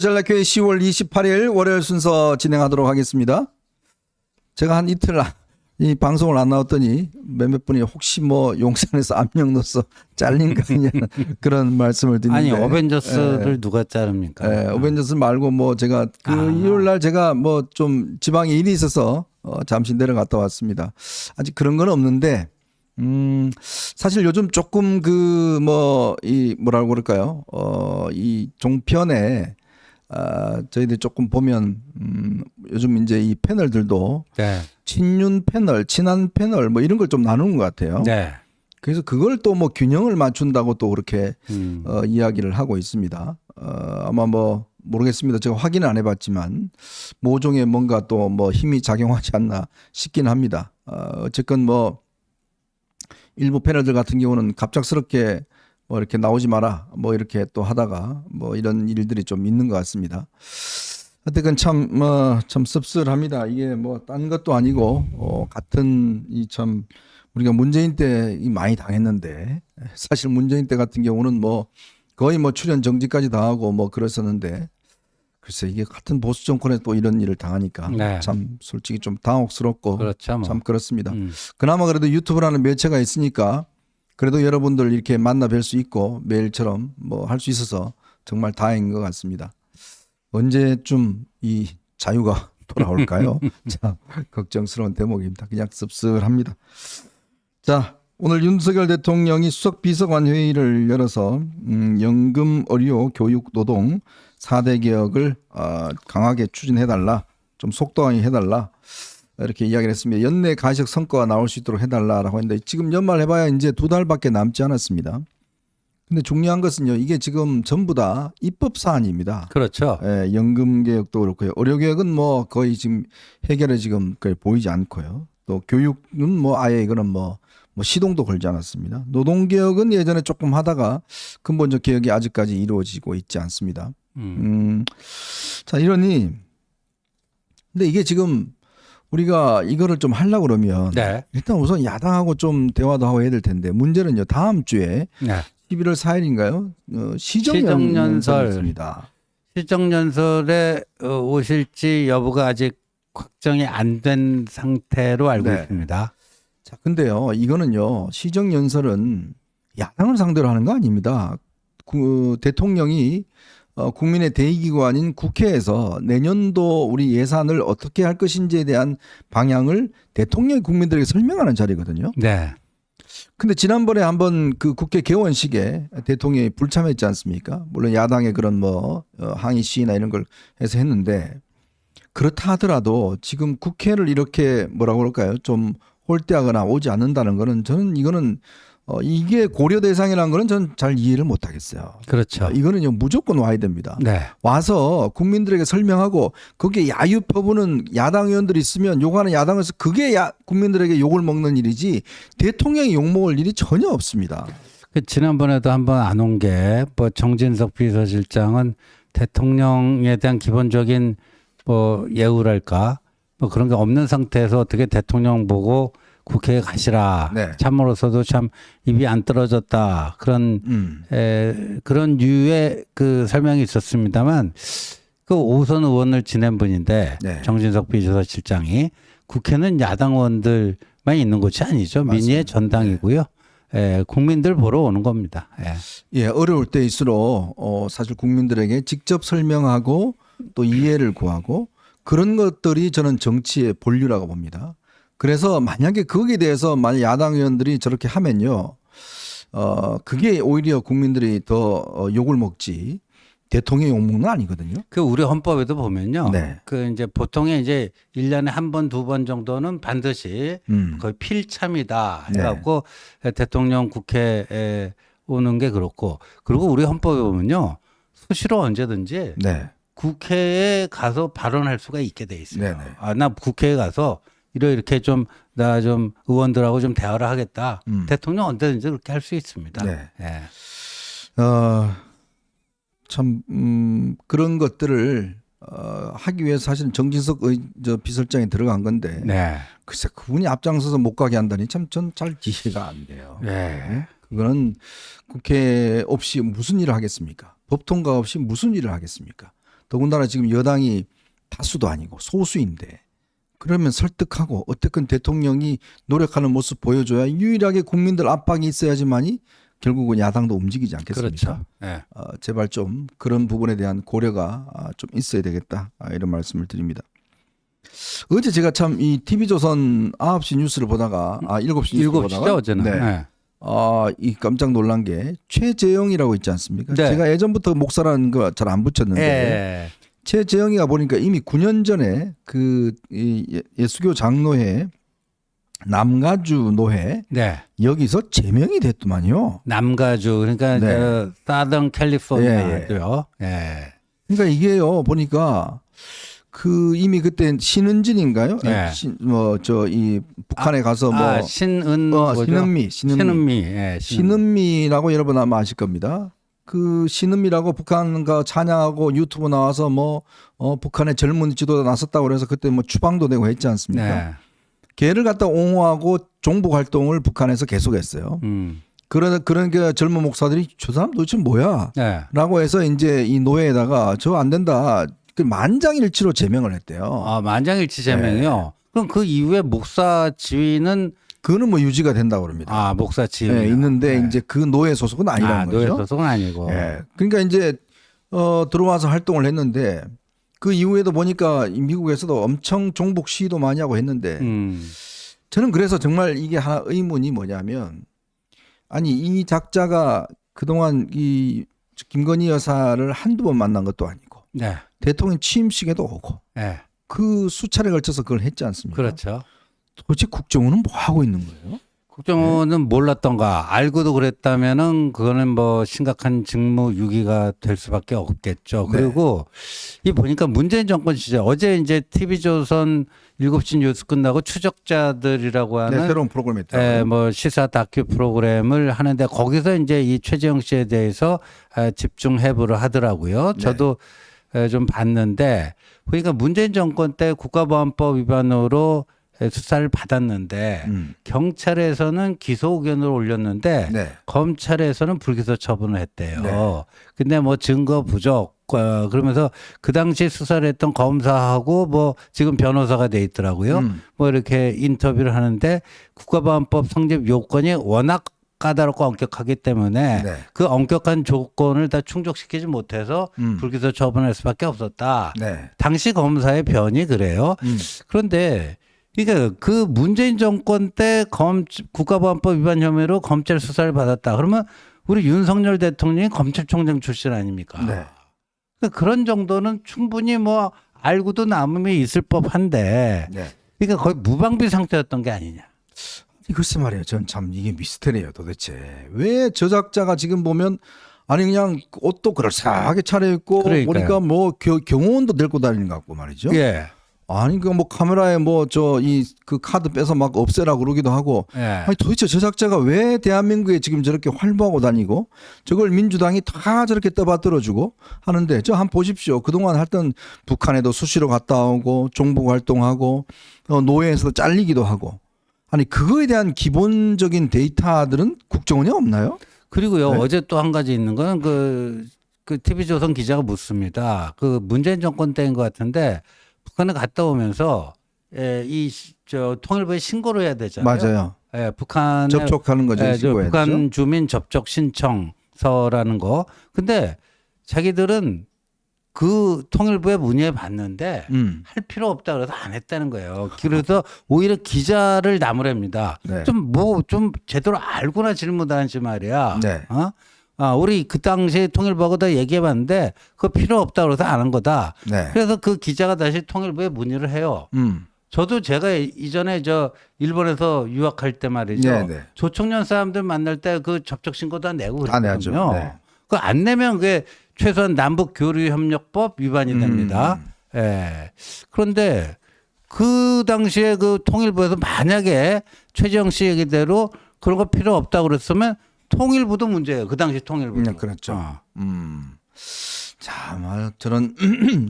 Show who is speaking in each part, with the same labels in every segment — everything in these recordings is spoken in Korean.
Speaker 1: 전략회의 10월 28일 월요일 순서 진행하도록 하겠습니다. 제가 한 이틀 이 방송을 안 나왔더니 몇몇 분이 혹시 뭐 용산에서 압력 넣어서 잘린 거 아니냐 그런 말씀을 드리는데
Speaker 2: 아니 어벤져스를 누가 자릅니까?
Speaker 1: 어벤져스 말고 뭐 제가 일요일 날 제가 뭐 좀 지방에 일이 있어서 잠시 내려갔다 왔습니다. 아직 그런 건 없는데 사실 요즘 조금 그 뭐 이 뭐라고 그럴까요? 이 종편에 저희들 조금 보면 요즘 이제 이 패널들도
Speaker 2: 네.
Speaker 1: 친윤 패널, 친한 패널 뭐 이런 걸 좀 나누는 것 같아요.
Speaker 2: 네.
Speaker 1: 그래서 그걸 또 뭐 균형을 맞춘다고 또 그렇게 이야기를 하고 있습니다. 아마 뭐 모르겠습니다. 제가 확인을 안 해봤지만 모종의 뭔가 또 뭐 힘이 작용하지 않나 싶긴 합니다. 어쨌건 뭐 일부 패널들 같은 경우는 갑작스럽게 뭐 이렇게 나오지 마라 뭐 이렇게 또 하다가 뭐 이런 일들이 좀 있는 것 같습니다. 하여튼 참 씁쓸합니다. 이게 뭐 딴 것도 아니고 같은 이 참 우리가 문재인 때 많이 당했는데 사실 문재인 때 같은 경우는 뭐 거의 뭐 출연 정지까지 당하고 뭐 그랬었는데 글쎄 이게 같은 보수 정권에 또 이런 일을 당하니까
Speaker 2: 네.
Speaker 1: 참 솔직히 좀 당혹스럽고
Speaker 2: 그렇죠, 뭐.
Speaker 1: 참 그렇습니다. 그나마 그래도 유튜브라는 매체가 있으니까 그래도 여러분들 이렇게 만나 뵐 수 있고 매일처럼 뭐 할 수 있어서 정말 다행인 것 같습니다. 언제쯤 이 자유가 돌아올까요? 자, 걱정스러운 대목입니다. 그냥 씁쓸합니다. 자, 오늘 윤석열 대통령이 수석 비서관 회의를 열어서 연금, 의료, 교육, 노동 4대 개혁을 강하게 추진해달라, 좀 속도하게 해달라 이렇게 이야기를 했습니다. 연내 가시적 성과가 나올 수 있도록 해달라라고 했는데 지금 연말 해봐야 이제 2달밖에 남지 않았습니다. 근데 중요한 것은요, 이게 지금 전부 다 입법 사안입니다.
Speaker 2: 그렇죠.
Speaker 1: 예, 연금 개혁도 그렇고요. 의료 개혁은 뭐 거의 지금 해결에 지금 거의 보이지 않고요. 또 교육은 뭐 아예 이거는 뭐 시동도 걸지 않았습니다. 노동 개혁은 예전에 조금 하다가 근본적 개혁이 아직까지 이루어지고 있지 않습니다. 자, 이러니 근데 이게 지금 우리가 이거를 좀 하려고 그러면
Speaker 2: 네.
Speaker 1: 일단 우선 야당하고 좀 대화도 하고 해야 될 텐데 문제는요, 다음 주에
Speaker 2: 네.
Speaker 1: 11월 4일인가요? 시정연설이 있습니다.
Speaker 2: 시정연설에 오실지 여부가 아직 확정이 안 된 상태로 알고
Speaker 1: 네.
Speaker 2: 있습니다.
Speaker 1: 자, 근데요, 이거는요, 시정연설은 야당을 상대로 하는 거 아닙니다. 대통령이 국민의 대의기관인 국회에서 내년도 우리 예산을 어떻게 할 것인지에 대한 방향을 대통령이 국민들에게 설명하는 자리거든요.
Speaker 2: 네.
Speaker 1: 근데 지난번에 한번 그 국회 개원식에 대통령이 불참했지 않습니까? 물론 야당의 그런 뭐 항의 시위나 이런 걸 해서 했는데 그렇다 하더라도 지금 국회를 이렇게 뭐라고 그럴까요? 좀 홀대하거나 오지 않는다는 거는 저는 이거는 이게 고려 대상이라는 거는 저는 잘 이해를 못 하겠어요.
Speaker 2: 그렇죠.
Speaker 1: 이거는요, 무조건 와야 됩니다.
Speaker 2: 네.
Speaker 1: 와서 국민들에게 설명하고 거기에 야유 퍼부는 야당 의원들이 있으면 욕하는 야당에서 그게 국민들에게 욕을 먹는 일이지 대통령이 욕먹을 일이 전혀 없습니다.
Speaker 2: 지난번에도 한번 안 온 게 뭐 정진석 비서실장은 대통령에 대한 기본적인 뭐 예우랄까 뭐 그런 게 없는 상태에서 어떻게 대통령 보고 국회에 가시라.
Speaker 1: 네.
Speaker 2: 참으로서도 참 입이 안 떨어졌다. 그런 그런 류의 그 설명이 있었습니다만 그 오선 의원을 지낸 분인데
Speaker 1: 네.
Speaker 2: 정진석 비서실장이 국회는 야당 의원들만 있는 곳이 아니죠.
Speaker 1: 맞습니다.
Speaker 2: 민의의 전당이고요. 국민들 보러 오는 겁니다.
Speaker 1: 예, 어려울 때일수록 사실 국민들에게 직접 설명하고 또 이해를 구하고 그런 것들이 저는 정치의 본류라고 봅니다. 그래서 만약에 거기에 대해서 만약 야당 의원들이 저렇게 하면요, 그게 오히려 국민들이 더 욕을 먹지 대통령의 욕먹는 아니거든요.
Speaker 2: 그 우리 헌법에도 보면요.
Speaker 1: 네.
Speaker 2: 그 이제 보통의 이제 1년에 한 번, 두 번 정도는 반드시 거의 필참이다 해갖고 대통령 국회에 오는 게 그렇고 그리고 우리 헌법에 보면요. 수시로 언제든지
Speaker 1: 네.
Speaker 2: 국회에 가서 발언할 수가 있게 돼 있어요.
Speaker 1: 네네.
Speaker 2: 나 국회에 가서 이렇게 좀 나 좀 의원들하고 좀 대화를 하겠다. 대통령 언제든지 그렇게 할 수 있습니다.
Speaker 1: 네.
Speaker 2: 예.
Speaker 1: 참 그런 것들을 하기 위해서 사실은 정진석 비서실장이 들어간 건데
Speaker 2: 네.
Speaker 1: 글쎄 그분이 앞장서서 못 가게 한다니 참 전 잘 이해가 안 돼요.
Speaker 2: 네.
Speaker 1: 그거는 국회 없이 무슨 일을 하겠습니까? 법 통과 없이 무슨 일을 하겠습니까? 더군다나 지금 여당이 다수도 아니고 소수인데 그러면 설득하고 어쨌든 대통령이 노력하는 모습 보여줘야 유일하게 국민들 압박이 있어야지만이 결국은 야당도 움직이지 않겠습니까?
Speaker 2: 그렇죠. 예.
Speaker 1: 제발 좀 그런 부분에 대한 고려가 좀 있어야 되겠다 이런 말씀을 드립니다. 어제 제가 참 이 TV조선 9시 뉴스를 보다가 7시 뉴스를
Speaker 2: 7시죠
Speaker 1: 보다가
Speaker 2: 어제는.
Speaker 1: 네.
Speaker 2: 예.
Speaker 1: 이 깜짝 놀란 게 최재형이라고 있지 않습니까?
Speaker 2: 네.
Speaker 1: 제가 예전부터 목사라는 거 잘 안 붙였는데
Speaker 2: 예.
Speaker 1: 최재형이가 보니까 이미 9년 전에 이 예수교 장로회 남가주 노회
Speaker 2: 네.
Speaker 1: 여기서 제명이 됐더만요.
Speaker 2: 남가주 그러니까
Speaker 1: 네.
Speaker 2: 저 사던 캘리포니아도요. 예.
Speaker 1: 그러니까 이게요 보니까 이미 그때 신은진인가요?
Speaker 2: 네.
Speaker 1: 이 북한에 가서 뭐
Speaker 2: 뭐죠? 신은미. 예.
Speaker 1: 신은미라고 여러분 아마 아실 겁니다. 그 신은미라고 북한과 찬양하고 유튜브 나와서 북한의 젊은 지도자 나섰다고 그래서 그때 뭐 추방도 되고 했지 않습니까?
Speaker 2: 네.
Speaker 1: 걔를 갖다 옹호하고 종북 활동을 북한에서 계속했어요. 그런 그 젊은 목사들이 저 사람 도대체 뭐야?
Speaker 2: 네.
Speaker 1: 라고 해서 이제 이 노예에다가 저 안 된다. 만장일치로 제명을 했대요.
Speaker 2: 만장일치 제명이요. 그럼 그 이후에 목사 지위는
Speaker 1: 그거는 뭐 유지가 된다고 그럽니다.
Speaker 2: 목사 지위
Speaker 1: 있는데 이제 그 노예 소속은 아니라는 거죠.
Speaker 2: 노예 소속은 아니고.
Speaker 1: 그러니까 이제 들어와서 활동을 했는데 그 이후에도 보니까 미국에서도 엄청 종북 시위도 많이 하고 했는데 저는 그래서 정말 이게 하나 의문이 뭐냐면 아니 이 작자가 그동안 이 김건희 여사를 한두 번 만난 것도 아니고
Speaker 2: 네.
Speaker 1: 대통령 취임식에도 오고 그 수차례 걸쳐서 그걸 했지 않습니까?
Speaker 2: 그렇죠.
Speaker 1: 도대체 국정원은 뭐 하고 있는 거예요?
Speaker 2: 국정원은 몰랐던가 알고도 그랬다면은 그거는 뭐 심각한 직무유기가 될 수밖에 없겠죠. 그리고 이 보니까 문재인 정권 시절 어제 이제 TV조선 7시 뉴스 끝나고 추적자들이라고 하는
Speaker 1: 새로운 프로그램이 있더라고요.
Speaker 2: 뭐 시사 다큐 프로그램을 하는데 거기서 이제 이 최재형 씨에 대해서 집중 해부를 하더라고요. 저도 좀 봤는데 그러니까 문재인 정권 때 국가보안법 위반으로 수사를 받았는데 경찰에서는 기소 의견을 올렸는데 검찰에서는 불기소 처분을 했대요. 근데 뭐 증거 부족 그러면서 그 당시 수사를 했던 검사하고 뭐 지금 변호사가 돼 있더라고요. 뭐 이렇게 인터뷰를 하는데 국가보안법 성립 요건이 워낙 까다롭고 엄격하기 때문에 그 엄격한 조건을 다 충족시키지 못해서 불기소 처분할 수밖에 없었다. 당시 검사의 변이 그래요. 그런데 그러니까 그 문재인 정권 때 국가보안법 위반 혐의로 검찰 수사를 받았다. 그러면 우리 윤석열 대통령이 검찰총장 출신 아닙니까? 그러니까 그런 정도는 충분히 뭐 알고도 남음이 있을 법한데 그러니까 거의 무방비 상태였던 게 아니냐.
Speaker 1: 글쎄 말이에요. 전 참 이게 미스터리예요. 도대체 왜 저작자가 지금 보면 아니 그냥 옷도 그럴싸하게 차려입고 보니까 뭐 경호원도 데리고 다니는 것 같고 말이죠. 아니 그 뭐 카메라에 뭐 그 카드 빼서 막 없애라고 그러기도 하고 아니 도대체 저작자가 왜 대한민국에 지금 저렇게 활보하고 다니고 저걸 민주당이 다 저렇게 떠받들어주고 하는데 저 한번 보십시오. 그동안 했던 북한에도 수시로 갔다 오고 종북 활동하고 노예에서도 잘리기도 하고 아니 그거에 대한 기본적인 데이터들은 국정원이 없나요?
Speaker 2: 그리고요 어제 또 한 가지 있는 거는 그 TV조선 기자가 묻습니다. 그 문재인 정권 때인 것 같은데 북한에 갔다 오면서 통일부에 신고를 해야 되잖아요.
Speaker 1: 맞아요.
Speaker 2: 북한
Speaker 1: 접촉하는 거죠. 신고해야
Speaker 2: 북한
Speaker 1: 되죠?
Speaker 2: 주민 접촉 신청서라는 거. 근데 자기들은 그 통일부에 문의해 봤는데 할 필요 없다 그래서 안 했다는 거예요. 그래서 오히려 기자를 나무랍니다. 좀 제대로 알고나 질문하지 말이야. 우리 그 당시에 통일부하고 다 얘기해 봤는데 그거 필요 없다 그래서 안 한 거다. 그래서 그 기자가 다시 통일부에 문의를 해요. 저도 제가 이전에 일본에서 유학할 때 말이죠. 조총련 사람들 만날 때 그 접촉 신고 다 내고 그랬거든요. 그 안 내면 그게 최소한 남북 교류 협력법 위반이 됩니다. 그런데 그 당시에 그 통일부에서 만약에 최재형 씨 얘기대로 그런 거 필요 없다고 그랬으면 통일부도 문제예요. 그 당시 통일부도.
Speaker 1: 그렇죠. 참 저런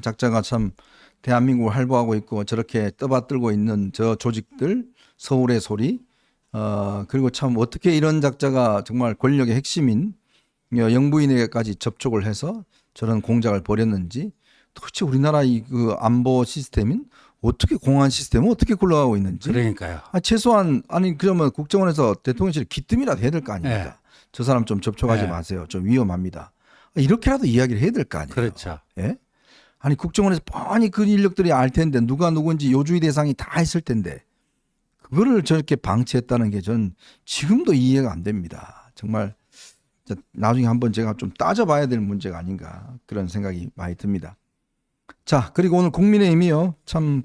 Speaker 1: 작자가 참 대한민국을 활보하고 있고 저렇게 떠받들고 있는 저 조직들 서울의 소리 그리고 참 어떻게 이런 작자가 정말 권력의 핵심인 영부인에게까지 접촉을 해서 저런 공작을 벌였는지 도대체 우리나라 이 그 안보 시스템인 어떻게 공안 시스템은 어떻게 굴러가고 있는지.
Speaker 2: 그러니까요.
Speaker 1: 최소한 아니 그러면 국정원에서 대통령실에 기뜸이라도 해야 될 거 아닙니까?
Speaker 2: 네.
Speaker 1: 저 사람 좀 접촉하지
Speaker 2: 네.
Speaker 1: 마세요. 좀 위험합니다. 이렇게라도 이야기를 해야 될 거 아니에요.
Speaker 2: 그렇죠.
Speaker 1: 예? 아니 국정원에서 뻔히 그 인력들이 알 텐데 누가 누군지 요주의 대상이 다 했을 텐데 그거를 저렇게 방치했다는 게 전 지금도 이해가 안 됩니다. 정말 나중에 한번 제가 좀 따져봐야 될 문제가 아닌가 그런 생각이 많이 듭니다. 자, 그리고 오늘 국민의힘이요. 참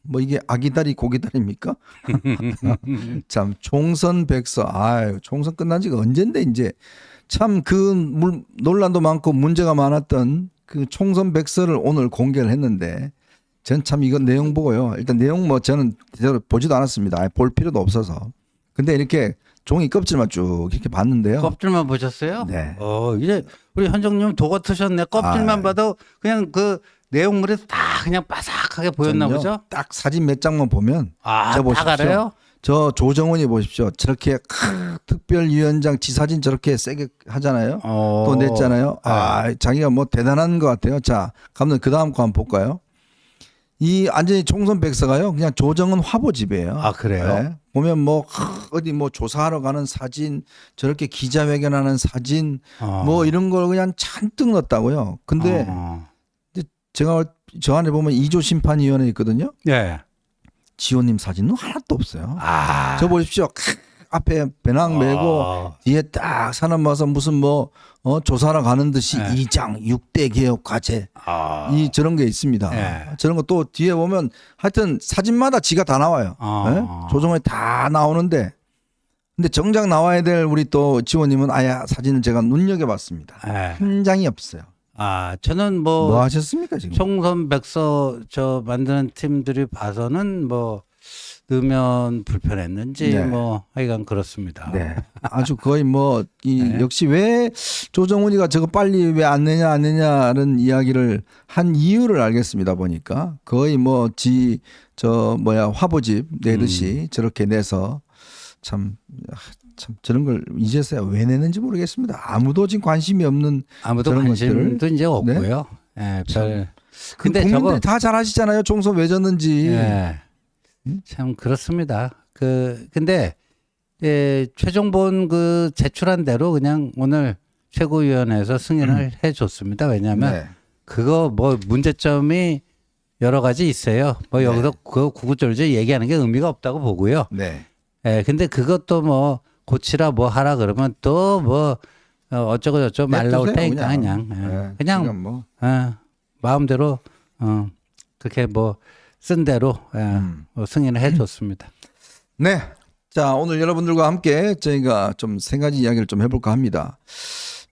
Speaker 1: 뭐 이게 아기다리 고기다리입니까? 참 총선 백서. 아유, 총선 끝난 지가 언젠데 이제 참 논란도 많고 문제가 많았던 그 총선 백서를 오늘 공개를 했는데 전 참 이건 내용 보고요. 일단 내용 뭐 저는 제대로 보지도 않았습니다. 아예 볼 필요도 없어서. 근데 이렇게 종이 껍질만 쭉 이렇게 봤는데요.
Speaker 2: 껍질만 보셨어요?
Speaker 1: 네.
Speaker 2: 이제 우리 현정님 도가 트셨네. 껍질만
Speaker 1: 아.
Speaker 2: 봐도 그냥 그 내용물이 다 그냥 바삭하게 보였나
Speaker 1: 전요,
Speaker 2: 보죠?
Speaker 1: 딱 사진 몇 장만 보면 저
Speaker 2: 딱
Speaker 1: 보십시오.
Speaker 2: 알아요?
Speaker 1: 저 조정원이 보십시오. 저렇게 특별위원장 지사진 저렇게 세게 하잖아요. 또 냈잖아요. 자기가 뭐 대단한 것 같아요. 자, 감독님 그 다음 거 한번 볼까요? 이 완전히 총선 백서가요. 그냥 조정은 화보집이에요.
Speaker 2: 아, 그래요?
Speaker 1: 네. 보면 뭐 어디 뭐 조사하러 가는 사진, 저렇게 기자회견하는 사진, 뭐 이런 걸 그냥 잔뜩 넣었다고요. 근데 제가 저 안에 보면 2조 심판위원회 있거든요.
Speaker 2: 예.
Speaker 1: 지호님 사진은 하나도 없어요.
Speaker 2: 아.
Speaker 1: 저 보십시오. 앞에 배낭 메고 뒤에 딱 사람 와서 무슨 뭐 조사하러 가는 듯이
Speaker 2: 네.
Speaker 1: 2장 6대 개혁 과제 이 저런 게 있습니다.
Speaker 2: 네.
Speaker 1: 저런 거 또 뒤에 보면 하여튼 사진마다 지가 다 나와요. 네? 조정원이 다 나오는데 근데 정작 나와야 될 우리 또 지호님은 아예 사진을 제가 눈여겨봤습니다.
Speaker 2: 네.
Speaker 1: 한 장이 없어요.
Speaker 2: 저는
Speaker 1: 뭐 하셨습니까 지금?
Speaker 2: 총선 백서 저 만드는 팀들이 봐서는 뭐 넣으면 불편했는지
Speaker 1: 네.
Speaker 2: 뭐 하여간 그렇습니다.
Speaker 1: 네. 아주 거의 뭐
Speaker 2: 네.
Speaker 1: 역시 왜 조정훈이가 저거 빨리 왜 안 내냐는 이야기를 한 이유를 알겠습니다. 보니까 거의 뭐 화보집 내듯이 저렇게 내서 참 저런 걸 이제서야 왜 내는지 모르겠습니다. 아무도 지금 관심이 없는
Speaker 2: 아무도
Speaker 1: 저런
Speaker 2: 관심도
Speaker 1: 것들을.
Speaker 2: 이제 없고요. 예, 근데
Speaker 1: 국민들이
Speaker 2: 저거
Speaker 1: 다 잘 아시잖아요. 총선 왜 졌는지.
Speaker 2: 예, 참 그렇습니다. 근데 최종본 제출한 대로 그냥 오늘 최고위원회에서 승인을 해줬습니다. 왜냐하면
Speaker 1: 네.
Speaker 2: 그거 뭐 문제점이 여러 가지 있어요. 뭐 여기서 그 구구절절 얘기하는 게 의미가 없다고 보고요.
Speaker 1: 네.
Speaker 2: 근데 그것도 뭐 고치라 뭐 하라 그러면 또 뭐 어쩌고 저쩌고 말 나올 테니까 그냥
Speaker 1: 뭐.
Speaker 2: 마음대로 그렇게 뭐 쓴 대로 승인을 해줬습니다.
Speaker 1: 네. 자, 오늘 여러분들과 함께 저희가 좀 세 가지 이야기를 좀 해볼까 합니다.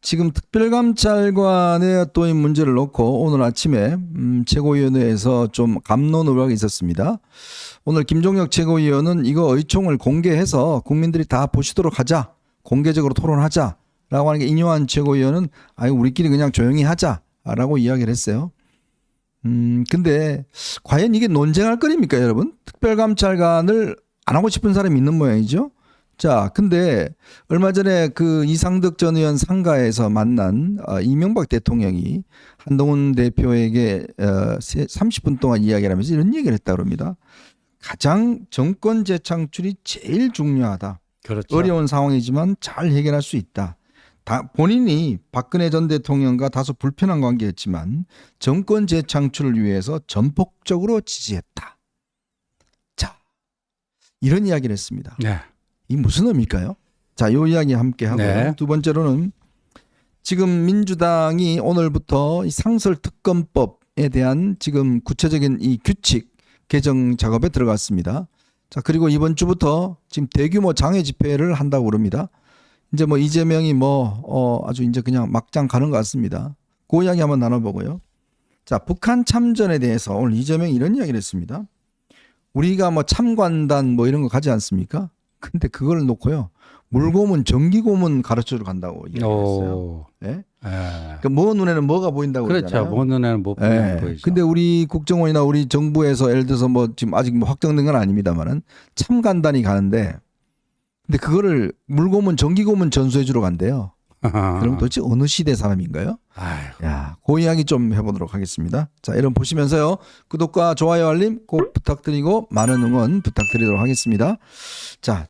Speaker 1: 지금 특별감찰관의 또 이 문제를 놓고 오늘 아침에 최고위원회에서 좀 갑론 의혹이 있었습니다. 오늘 김종혁 최고위원은 이거 의총을 공개해서 국민들이 다 보시도록 하자. 공개적으로 토론하자라고 하는 게 인요한 최고위원은 우리끼리 그냥 조용히 하자라고 이야기를 했어요. 근데 과연 이게 논쟁할 거리입니까, 여러분? 특별감찰관을 안 하고 싶은 사람이 있는 모양이죠. 자, 근데 얼마 전에 그 이상득 전 의원 상가에서 만난 이명박 대통령이 한동훈 대표에게 30분 동안 이야기를 하면서 이런 얘기를 했다고 합니다. 가장 정권 재창출이 제일 중요하다.
Speaker 2: 그렇죠.
Speaker 1: 어려운 상황이지만 잘 해결할 수 있다. 본인이 박근혜 전 대통령과 다소 불편한 관계였지만 정권 재창출을 위해서 전폭적으로 지지했다. 자, 이런 이야기를 했습니다.
Speaker 2: 네.
Speaker 1: 이 무슨 의미일까요? 자, 요 이야기 함께 하고요.
Speaker 2: 네.
Speaker 1: 두 번째로는 지금 민주당이 오늘부터 이 상설특검법에 대한 지금 구체적인 이 규칙 개정 작업에 들어갔습니다. 자, 그리고 이번 주부터 지금 대규모 장외 집회를 한다고 그럽니다. 이제 뭐 이재명이 아주 이제 그냥 막장 가는 것 같습니다. 그 이야기 한번 나눠보고요. 자, 북한 참전에 대해서 오늘 이재명이 이런 이야기를 했습니다. 우리가 뭐 참관단 뭐 이런 거 가지 않습니까? 근데 그걸 놓고요. 물고문, 전기고문 가르쳐주러 간다고 이야기했어요. 네? 그러니까 뭐 눈에는 뭐가 보인다고
Speaker 2: 그렇죠.
Speaker 1: 그러잖아요.
Speaker 2: 뭐 눈에는 못 보이죠.
Speaker 1: 근데 우리 국정원이나 우리 정부에서 예를 들어서 뭐 지금 아직 뭐 확정된 건 아닙니다만은 참관단이 가는데 근데 그거를 물고문, 전기고문 전수해주러 간대요. 그럼 도대체 어느 시대 사람인가요?
Speaker 2: 아이고.
Speaker 1: 야, 그 이야기 좀 해보도록 하겠습니다. 자, 여러분 보시면서요. 구독과 좋아요 알림 꼭 부탁드리고 많은 응원 부탁드리도록 하겠습니다. 자,